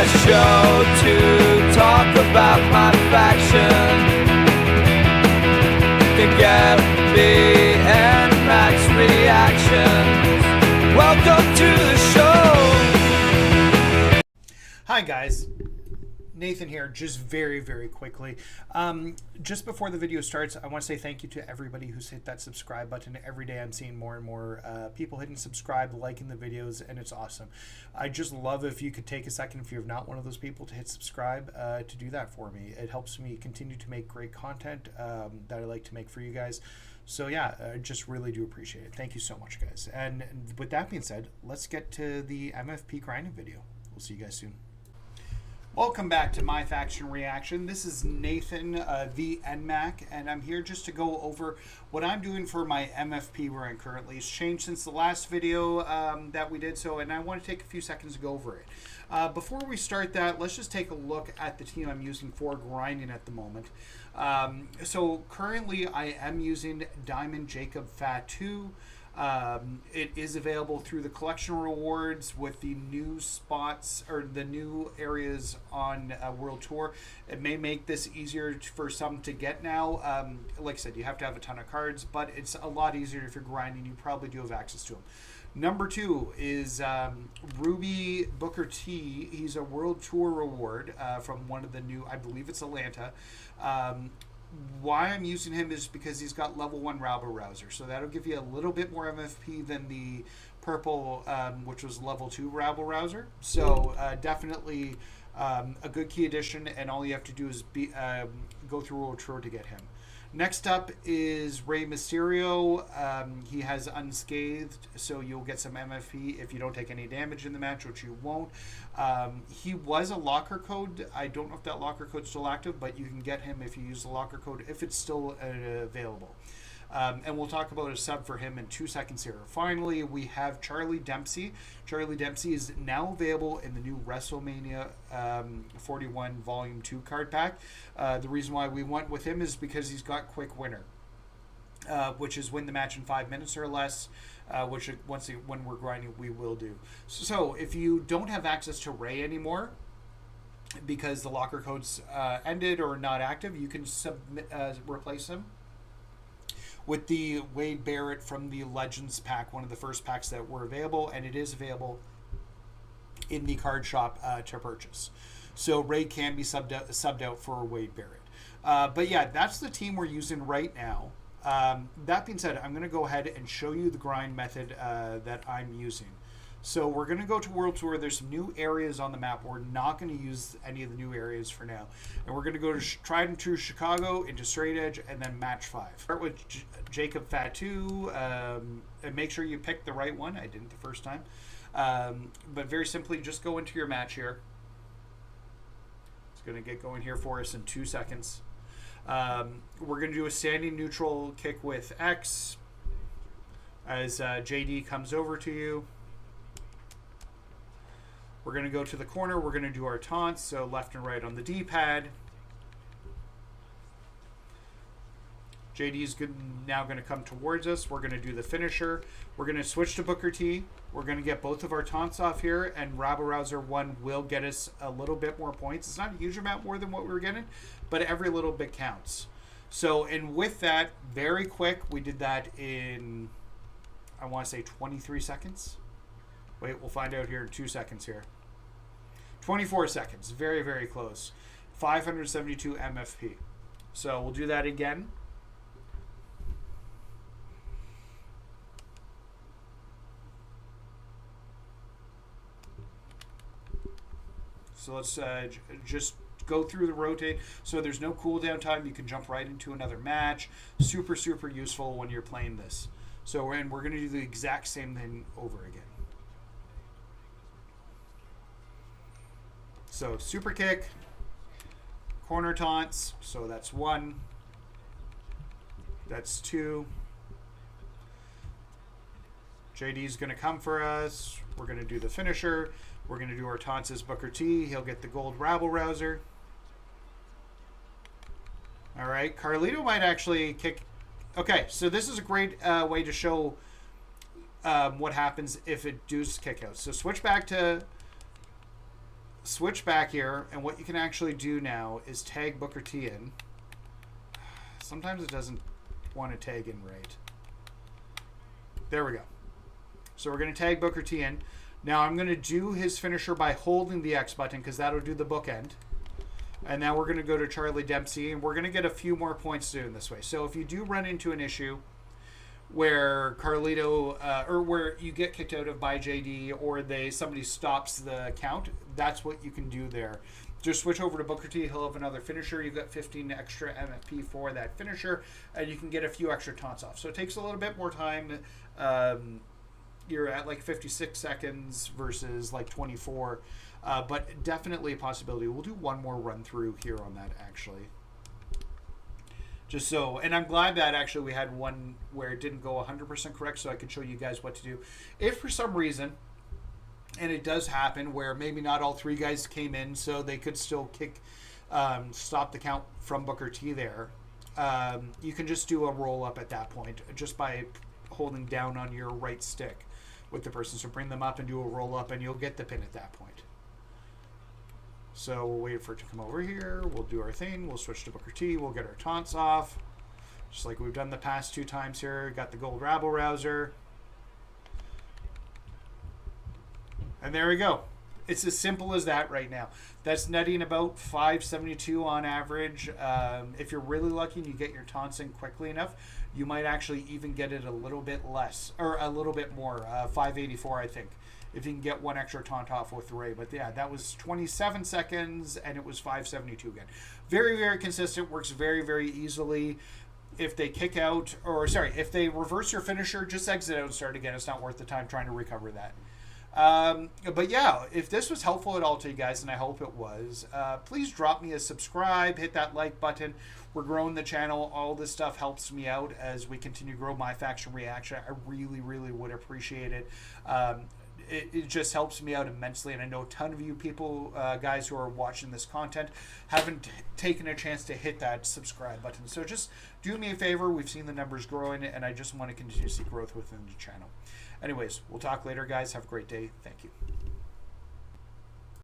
a show to talk about my faction. MFP and Max reactions. Welcome to the show. Hi guys, Nathan here. Just very quickly, just before the video starts, I want to say thank you to everybody who's hit that subscribe button. Every day I'm seeing more and more people hitting subscribe, liking the videos, and it's awesome. I just love if you could take a second, if you're not one of those people, to hit subscribe, to do that for me. It helps me continue to make great content that I like to make for you guys. So yeah, I just really do appreciate it. Thank you so much, guys. And with that being said, let's get to the MFP grinding video. We'll see you guys soon. Welcome back to MyFaction Reaction. This is Nathan, the NMAC, and I'm here just to go over what I'm doing for my MFP run currently. It's changed since the last video that we did, and I want to take a few seconds to go over it. Before we start that, let's just take a look at the team I'm using for grinding at the moment. So currently I am using Diamond Jacob Fat 2. It is available through the collection rewards with the new spots or the new areas on World Tour. It may make this easier for some to get now. Like I said, you have to have a ton of cards, but it's a lot easier if you're grinding. You probably do have access to them. Number 2 is Ruby Booker T. He's a World Tour reward from one of the new, I believe it's Atlanta. Why I'm using him is because he's got level 1 Rabble Rouser, so that'll give you a little bit more MFP than the purple, which was level 2 Rabble Rouser. So definitely a good key addition, and all you have to do is go through World Tour to get him. Next up is Rey Mysterio. He has Unscathed, so you'll get some MFP if you don't take any damage in the match, which you won't. He was a locker code. I don't know if that locker code's still active, but you can get him if you use the locker code, if it's still available. And we'll talk about a sub for him in 2 seconds here. Finally, we have Charlie Dempsey. Charlie Dempsey is now available in the new WrestleMania 41 Volume 2 card pack. The reason why we went with him is because he's got Quick Winner, which is win the match in 5 minutes or less, which when we're grinding, we will do. So if you don't have access to Rey anymore, because the locker code's ended or not active, you can replace him with the Wade Barrett from the Legends pack, one of the first packs that were available, and it is available in the card shop to purchase. So Ray can be subbed out for Wade Barrett. But yeah, that's the team we're using right now. That being said, I'm going to go ahead and show you the grind method that I'm using. So we're going to go to World Tour. There's some new areas on the map. We're not going to use any of the new areas for now. And we're going to go to Tried and True Chicago, into Straight Edge, and then Match 5. Start with Jacob Fat 2, and make sure you pick the right one. I didn't the first time. But very simply, just go into your match here. It's going to get going here for us in 2 seconds. We're going to do a standing neutral kick with X as JD comes over to you. We're going to go to the corner. We're going to do our taunts, so left and right on the D-pad. JD's now going to come towards us. We're going to do the finisher. We're going to switch to Booker T. We're going to get both of our taunts off here, and Rabble Rouser 1 will get us a little bit more points. It's not a huge amount more than what we were getting, but every little bit counts. So, and with that, very quick, we did that in, I want to say 23 seconds. Wait, we'll find out here in 2 seconds here. 24 seconds. Very close. 572 MFP. So we'll do that again. So let's just go through the rotate. So there's no cooldown time. You can jump right into another match. Super useful when you're playing this. So we're going to do the exact same thing over again. So super kick, corner taunts, so that's 1, that's 2. JD's going to come for us. We're going to do the finisher. We're going to do our taunts as Booker T. He'll get the gold Rabble Rouser. All right, Carlito might actually kick. Okay, so this is a great way to show what happens if it does kick out. So switch back to switch back here, and what you can actually do now is tag Booker T in. Sometimes it doesn't want to tag in right. There we go. So we're going to tag Booker T in. Now I'm going to do his finisher by holding the X button because that'll do the bookend. And now we're going to go to Charlie Dempsey, and we're going to get a few more points doing this way. So if you do run into an issue where Carlito, or where you get kicked out of by JD, or somebody stops the count, that's what you can do there. Just switch over to Booker T. He'll have another finisher. You've got 15 extra MFP for that finisher, and you can get a few extra taunts off. So it takes a little bit more time. You're at like 56 seconds versus like 24. But definitely a possibility. We'll do one more run through here on that, actually. Just so, and I'm glad that actually we had one where it didn't go 100% correct, so I could show you guys what to do. If for some reason, and it does happen, where maybe not all three guys came in, so they could still stop the count from Booker T there, you can just do a roll up at that point, just by holding down on your right stick with the person. So bring them up and do a roll up, and you'll get the pin at that point. So we'll wait for it to come over here. We'll do our thing. We'll switch to Booker T. We'll get our taunts off, just like we've done the past 2 times here. Got the gold rabble rouser. And there we go. It's as simple as that right now. That's netting about 572 on average. If you're really lucky and you get your taunts in quickly enough, you might actually even get it a little bit less, or a little bit more, 584 I think, if you can get one extra taunt off with Ray. But yeah, that was 27 seconds, and it was 572 again. Very, very consistent, works very, very easily. If they kick out, or sorry, if they reverse your finisher, just exit out and start again. It's not worth the time trying to recover that. But yeah, if this was helpful at all to you guys, and I hope it was, please drop me a subscribe, hit that like button. We're growing the channel. All this stuff helps me out as we continue to grow MyFaction Reaction. I really, really would appreciate it. It just helps me out immensely, and I know a ton of you people, guys who are watching this content, haven't taken a chance to hit that subscribe button. So just do me a favor. We've seen the numbers growing, and I just want to continue to see growth within the channel. Anyways, we'll talk later, guys. Have a great day. Thank you.